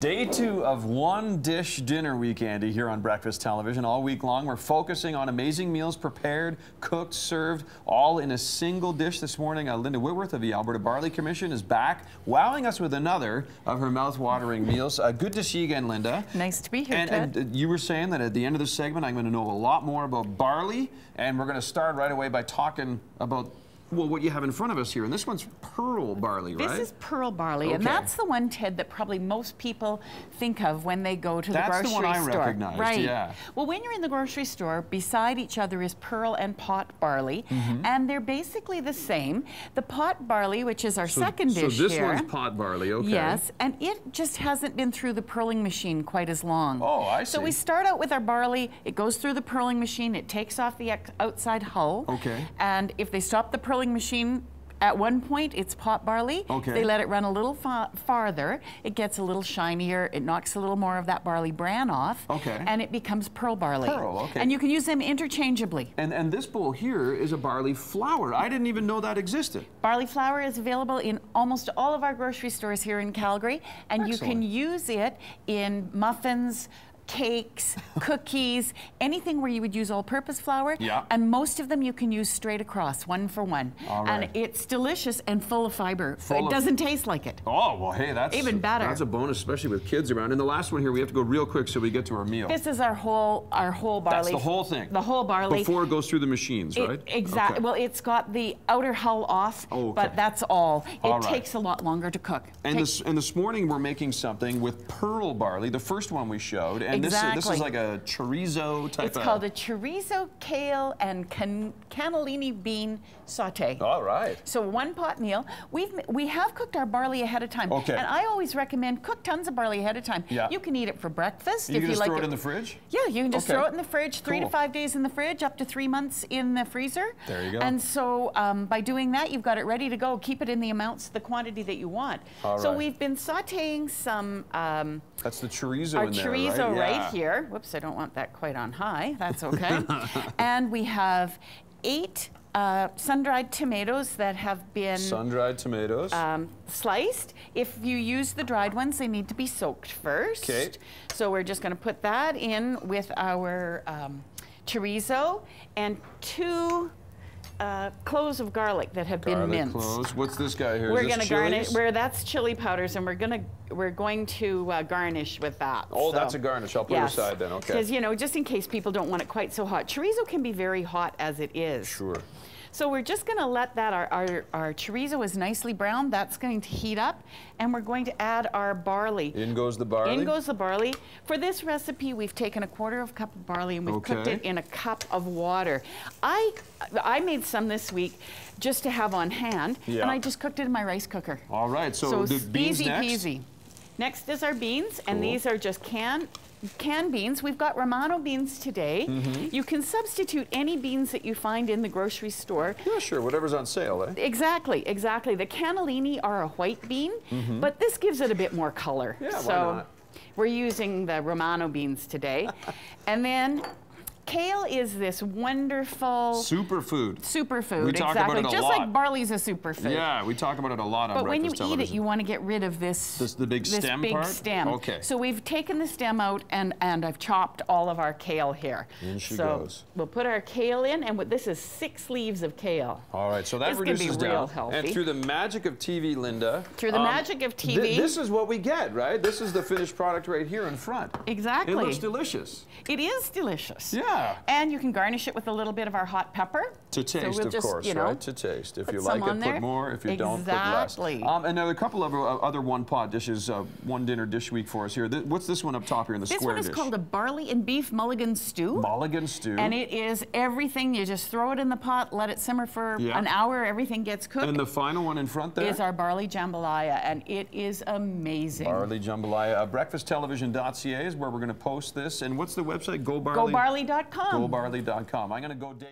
Day 2 of One Dish Dinner Week, Andy, here on Breakfast Television. All week long, we're focusing on amazing meals prepared, cooked, served, all in a single dish. This morning, Linda Whitworth of the Alberta Barley Commission is back, wowing us with another of her mouth-watering meals. Good to see you again, Linda. Nice to be here, Ted. And you were saying that at the end of this segment, I'm going to know a lot more about barley, and we're going to start right away by talking about what you have in front of us here, and this one's pearl barley, right? This is pearl barley, and that's the one, Ted, that probably most people think of when they go to the grocery store. That's the one I recognized, right. Yeah. Well, when you're in the grocery store, beside each other is pearl and pot barley, and they're basically the same. The pot barley, which is our second dish here. So this here, one's pot barley, okay. Yes, and it just hasn't been through the pearling machine quite as long. Oh, I see. So we start out with our barley, it goes through the pearling machine, it takes off the outside hull. Okay. And if they stop the pearling machine, at one point, it's pot barley. Okay. They let it run a little farther. It gets a little shinier. It knocks a little more of that barley bran off. Okay. And it becomes pearl barley. Pearl, okay. And you can use them interchangeably. And this bowl here is a barley flour. I didn't even know that existed. Barley flour is available in almost all of our grocery stores here in Calgary. And Excellent. You can use it in muffins, cakes, cookies, anything where you would use all-purpose flour. Yeah. And most of them you can use straight across, one for one. All right. And it's delicious and full of fiber. It doesn't taste like it. Oh, well, hey, that's even better. That's a bonus, especially with kids around. And the last one here, we have to go real quick so we get to our meal. This is our whole barley. That's the whole thing. The whole barley. Before it goes through the machines, right? Exactly. Okay. Well, it's got the outer hull off, but that's all. It takes a lot longer to cook. And this morning we're making something with pearl barley, the first one we showed. And this is like a chorizo type. It's called a chorizo, kale, and cannellini bean saute. All right. So one pot meal. We have cooked our barley ahead of time. Okay. And I always recommend cook tons of barley ahead of time. Yeah. You can eat it for breakfast. You can just throw it in the fridge? Yeah, you can just throw it in the fridge, 3 to 5 days in the fridge, up to 3 months in the freezer. There you go. And so by doing that, you've got it ready to go. Keep it in the amounts, the quantity that you want. All so right. we've been sauteing some that's the chorizo in there, chorizo right here. Whoops, I don't want that quite on high. That's okay. And we have 8 sun-dried tomatoes that have been sun-dried tomatoes sliced. If you use the dried ones, they need to be soaked first. Okay. So we're just going to put that in with our chorizo and 2 cloves of garlic that have been minced. Cloves. What's this guy here? We're going to garnish. That's chili powders, and we're going to garnish with that. Oh, so that's a garnish. I'll put it aside then. Okay. Because just in case people don't want it quite so hot, chorizo can be very hot as it is. Sure. So we're just going to let that, our chorizo is nicely browned. That's going to heat up, and we're going to add our barley. In goes the barley? In goes the barley. For this recipe, we've taken 1/4 cup of barley, and we've cooked it in 1 cup of water. I made some this week just to have on hand, and I just cooked it in my rice cooker. All right, so the beans easy next? peasy. Next is our beans, and these are just canned beans. We've got Romano beans today. You can substitute any beans that you find in the grocery store. Yeah, sure, whatever's on sale, eh? Exactly, exactly. The cannellini are a white bean, but this gives it a bit more color. Yeah, so why not? We're using the Romano beans today. And then kale is this wonderful superfood. Superfood, we talk exactly. About it a just lot. like barley's a superfood. Yeah, we talk about it a lot on Breakfast Television. But when you eat it, you want to get rid of this the big stem part? stem. Okay. So we've taken the stem out, and I've chopped all of our kale here. In she goes. We'll put our kale in, and this is 6 leaves of kale. All right, so that reduces down. Real healthy. And through the magic of TV, Linda. Through the magic of TV. This is what we get, right? This is the finished product right here in front. Exactly. It looks delicious. It is delicious. Yeah. And you can garnish it with a little bit of our hot pepper. To taste, of course, right? To taste. If you like it, put more. If you don't, put less. And there are a couple of other one-pot dishes, one dinner dish week for us here. What's this one up top here in the square dish? This one is called a barley and beef mulligan stew. Mulligan stew. And it is everything. You just throw it in the pot, let it simmer for an hour. Everything gets cooked. And the final one in front there? Is our barley jambalaya, and it is amazing. Barley jambalaya. Breakfasttelevision.ca is where we're going to post this. And what's the website? GoBarley? GoBarley.com. GoBarley.com. I'm going to go Dave.